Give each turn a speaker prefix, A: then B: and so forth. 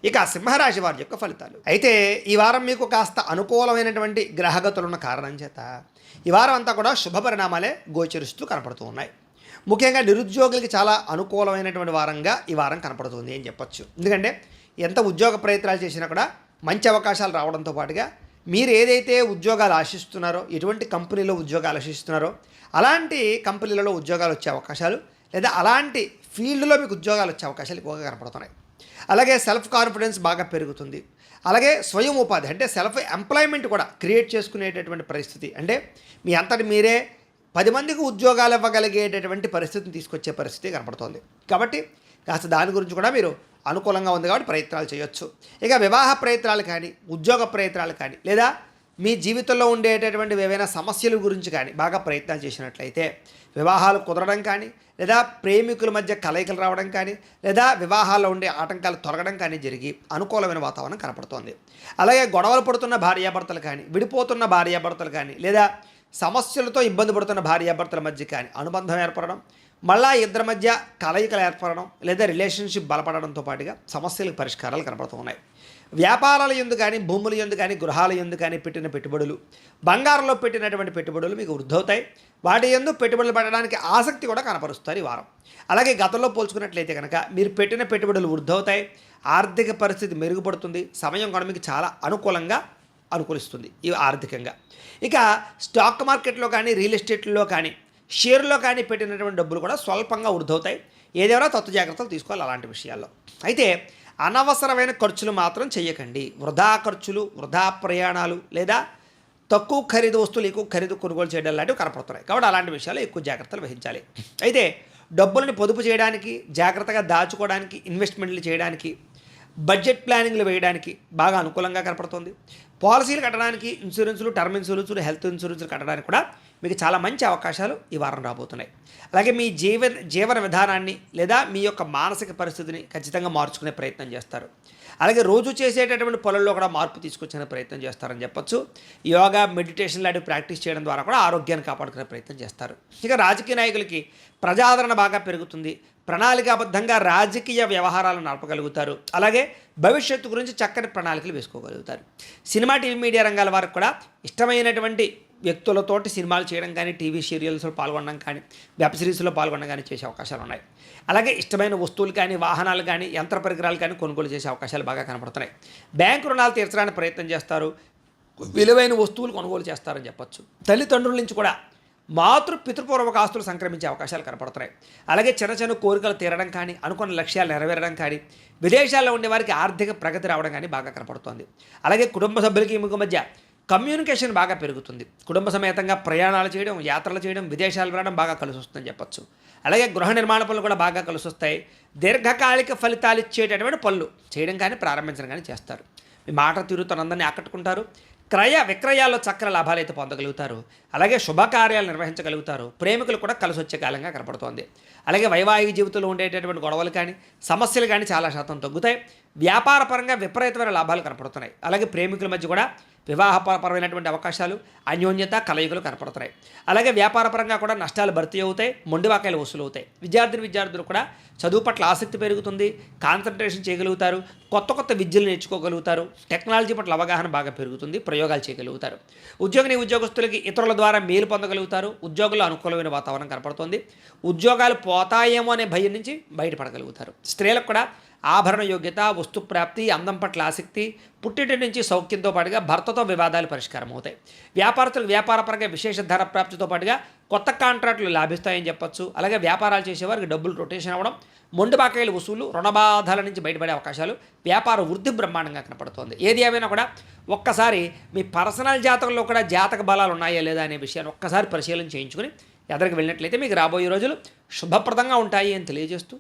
A: ఇక సింహరాశి వారి యొక్క ఫలితాలు అయితే ఈ వారం మీకు కాస్త అనుకూలమైనటువంటి గ్రహగతులున్న కారణం చేత ఈ వారం అంతా కూడా శుభ పరిణామాలే గోచరిస్తూ కనపడుతూ ఉన్నాయి. ముఖ్యంగా నిరుద్యోగులకి చాలా అనుకూలమైనటువంటి వారంగా ఈ వారం కనపడుతుంది అని చెప్పొచ్చు. ఎందుకంటే ఎంత ఉద్యోగ ప్రయత్నాలు చేసినా కూడా మంచి అవకాశాలు రావడంతో పాటుగా మీరు ఏదైతే ఉద్యోగాలు ఆశిస్తున్నారో, ఎటువంటి కంపెనీలో ఉద్యోగాలు ఆశిస్తున్నారో అలాంటి కంపెనీలలో ఉద్యోగాలు వచ్చే అవకాశాలు, లేదా అలాంటి ఫీల్డ్లో మీకు ఉద్యోగాలు వచ్చే అవకాశాలు ఎక్కువగా కనపడుతున్నాయి. అలాగే సెల్ఫ్ కాన్ఫిడెన్స్ బాగా పెరుగుతుంది. అలాగే స్వయం ఉపాధి అంటే సెల్ఫ్ ఎంప్లాయ్మెంట్ కూడా క్రియేట్ చేసుకునేటటువంటి పరిస్థితి, అంటే మీ అంతటి మీరే 10 మందికి ఉద్యోగాలు ఇవ్వగలిగేటటువంటి పరిస్థితిని తీసుకొచ్చే పరిస్థితి కనపడుతోంది. కాబట్టి కాస్త దాని గురించి కూడా మీరు అనుకూలంగా ఉంది కాబట్టి ప్రయత్నాలు చేయొచ్చు. ఇక వివాహ ప్రయత్నాలు కానీ, ఉద్యోగ ప్రయత్నాలు కానీ, లేదా మీ జీవితంలో ఉండేటటువంటి ఏవైనా సమస్యల గురించి కానీ బాగా ప్రయత్నాలు చేసినట్లయితే వివాహాలు కుదరడం కానీ, లేదా ప్రేమికుల మధ్య కలయికలు రావడం కానీ, లేదా వివాహాల్లో ఉండే ఆటంకాలు తొలగడం కానీ జరిగి అనుకూలమైన వాతావరణం కనపడుతోంది. అలాగే గొడవలు పడుతున్న భార్యాభర్తలు కానీ, విడిపోతున్న భార్యాభర్తలు కానీ, లేదా సమస్యలతో ఇబ్బంది పడుతున్న భార్యాభర్తల మధ్య కానీ అనుబంధం ఏర్పడడం, మళ్ళా ఇద్దరి మధ్య కలయికలు ఏర్పడడం, లేదా రిలేషన్షిప్ బలపడడంతో పాటుగా సమస్యలకు పరిష్కారాలు కనపడుతూ ఉన్నాయి. వ్యాపారాల యందు కానీ, భూముల యందు కానీ, గృహాల యందు కానీ పెట్టిన పెట్టుబడులు, బంగారంలో పెట్టినటువంటి పెట్టుబడులు మీకు వృద్ధవుతాయి. వాటి యందు పెట్టుబడులు పెట్టడానికి ఆసక్తి కూడా కనపరుస్తారు ఈ వారం. అలాగే గతంలో పోల్చుకున్నట్లయితే కనుక మీరు పెట్టిన పెట్టుబడులు వృద్ధవుతాయి, ఆర్థిక పరిస్థితి మెరుగుపడుతుంది, సమయం కూడా మీకు చాలా అనుకూలిస్తుంది ఈ ఆర్థికంగా. ఇక స్టాక్ మార్కెట్లో కానీ, రియల్ ఎస్టేట్లో కానీ, షేర్లో కానీ పెట్టినటువంటి డబ్బులు కూడా స్వల్పంగా వృద్ధవుతాయి. ఏదైనా తత్వ జాగ్రత్తలు తీసుకోవాలి అలాంటి విషయాల్లో. అయితే అనవసరమైన ఖర్చులు మాత్రం చేయకండి. వృధా ఖర్చులు, వృధా ప్రయాణాలు, లేదా తక్కువ ఖరీదు వస్తువులు ఎక్కువ ఖరీదు కొనుగోలు చేయడం లాంటివి కనపడుతున్నాయి. కాబట్టి అలాంటి విషయాలు ఎక్కువ జాగ్రత్తలు వహించాలి. అయితే డబ్బులను పొదుపు చేయడానికి, జాగ్రత్తగా దాచుకోవడానికి, ఇన్వెస్ట్మెంట్లు చేయడానికి, బడ్జెట్ ప్లానింగ్లు వేయడానికి బాగా అనుకూలంగా కనపడుతుంది. పాలసీలు కట్టడానికి, ఇన్సూరెన్సులు, టర్మ్ ఇన్సూరెన్సులు, హెల్త్ ఇన్సూరెన్సులు కట్టడానికి కూడా మీకు చాలా మంచి అవకాశాలు ఈ వారం రాబోతున్నాయి. అలాగే మీ జీవన విధానాన్ని, లేదా మీ యొక్క మానసిక పరిస్థితిని ఖచ్చితంగా మార్చుకునే ప్రయత్నం చేస్తారు. అలాగే రోజు చేసేటటువంటి పనుల్లో కూడా మార్పు తీసుకొచ్చే ప్రయత్నం చేస్తారని చెప్పొచ్చు. యోగా, మెడిటేషన్ లాంటివి ప్రాక్టీస్ చేయడం ద్వారా కూడా ఆరోగ్యాన్ని కాపాడుకునే ప్రయత్నం చేస్తారు. ఇక రాజకీయ నాయకులకి ప్రజాదరణ బాగా పెరుగుతుంది. ప్రణాళికాబద్ధంగా రాజకీయ వ్యవహారాలను నడపగలుగుతారు. అలాగే భవిష్యత్తు గురించి చక్కని ప్రణాళికలు వేసుకోగలుగుతారు. సినిమా, టీవీ, మీడియా రంగాల వారికి కూడా ఇష్టమైనటువంటి వ్యక్తులతోటి సినిమాలు చేయడం కానీ, టీవీ సీరియల్స్లో పాల్గొనడం కానీ, వెబ్ సిరీస్లో పాల్గొనడం కానీ చేసే అవకాశాలు ఉన్నాయి. అలాగే ఇష్టమైన వస్తువులు కానీ, వాహనాలు కానీ, యంత్ర పరికరాలు కానీ కొనుగోలు చేసే అవకాశాలు బాగా కనపడుతున్నాయి. బ్యాంకు రుణాలు తీర్చడానికి ప్రయత్నం చేస్తారు. విలువైన వస్తువులు కొనుగోలు చేస్తారని చెప్పొచ్చు. తల్లిదండ్రుల నుంచి కూడా పితృపూర్వక ఆస్తులు సంక్రమించే అవకాశాలు కనపడుతున్నాయి. అలాగే చిన్న చిన్న కోరికలు తీరడం కానీ, అనుకున్న లక్ష్యాలు నెరవేరడం కానీ, విదేశాల్లో ఉండే వారికి ఆర్థిక ప్రగతి రావడం కానీ బాగా కనపడుతోంది. అలాగే కుటుంబ సభ్యులకి మీకు మధ్య కమ్యూనికేషన్ బాగా పెరుగుతుంది. కుటుంబ సమేతంగా ప్రయాణాలు చేయడం, యాత్రలు చేయడం, విదేశాలు వెళ్ళడం బాగా కలిసి వస్తుందని చెప్పొచ్చు. అలాగే గృహ నిర్మాణ పనులు కూడా బాగా కలిసి వస్తాయి. దీర్ఘకాలిక ఫలితాలు ఇచ్చేటటువంటి పనులు చేయడం కానీ, ప్రారంభించడం కానీ చేస్తారు. మీ మాట తీరుతో అందరినీ ఆకట్టుకుంటారు. క్రయ విక్రయాల్లో చక్కని లాభాలు అయితే పొందగలుగుతారు. అలాగే శుభకార్యాలు నిర్వహించగలుగుతారు. ప్రేమికులు కూడా కలిసి వచ్చే కాలంగా కనపడుతోంది. అలాగే వైవాహిక జీవితంలో ఉండేటటువంటి గొడవలు కానీ, సమస్యలు కానీ చాలా శాతం తగ్గుతాయి. వ్యాపారపరంగా విపరీతమైన లాభాలు కనపడుతున్నాయి. అలాగే ప్రేమికుల మధ్య కూడా వివాహపరమైనటువంటి అవకాశాలు, అన్యోన్యత, కలయికలు కనపడుతున్నాయి. అలాగే వ్యాపారపరంగా కూడా నష్టాలు భర్తీ అవుతాయి, మొండివాకాయలు వసూలు అవుతాయి. విద్యార్థులు కూడా చదువు పట్ల ఆసక్తి పెరుగుతుంది, కాన్సన్ట్రేషన్ చేయగలుగుతారు, కొత్త విద్యలు నేర్చుకోగలుగుతారు, టెక్నాలజీ పట్ల అవగాహన బాగా పెరుగుతుంది, ప్రయోగాలు చేయగలుగుతారు. ఉద్యోగస్తులకి ఇతరుల ద్వారా మేలు పొందగలుగుతారు. ఉద్యోగుల్లో అనుకూలమైన వాతావరణం కనపడుతుంది. ఉద్యోగాలు పోతాయేమో అనే భయం నుంచి బయటపడగలుగుతారు. స్త్రీలకు కూడా ఆభరణ యోగ్యత, వస్తు ప్రాప్తి, అందం పట్ల ఆసక్తి, పుట్టింటి నుంచి సౌఖ్యంతో పాటుగా భర్తతో వివాదాలు పరిష్కారం అవుతాయి. వ్యాపారస్తులకు వ్యాపారపరంగా విశేష ధర ప్రాప్తితో పాటుగా కొత్త కాంట్రాక్టులు లాభిస్తాయని చెప్పొచ్చు. అలాగే వ్యాపారాలు చేసేవారికి డబ్బులు రొటేషన్ అవ్వడం, మొండి బాకాయల వసూలు, రుణబాధల నుంచి బయటపడే అవకాశాలు, వ్యాపార వృద్ధి బ్రహ్మాండంగా కనపడుతోంది. ఏది ఏమైనా కూడా ఒక్కసారి మీ పర్సనల్ జాతకంలో కూడా జాతక బలాలు ఉన్నాయా లేదా అనే విషయాన్ని ఒక్కసారి పరిశీలన చేయించుకుని ఎదరికి వెళ్ళినట్లయితే మీకు రాబోయే రోజులు శుభప్రదంగా ఉంటాయి అని తెలియజేస్తూ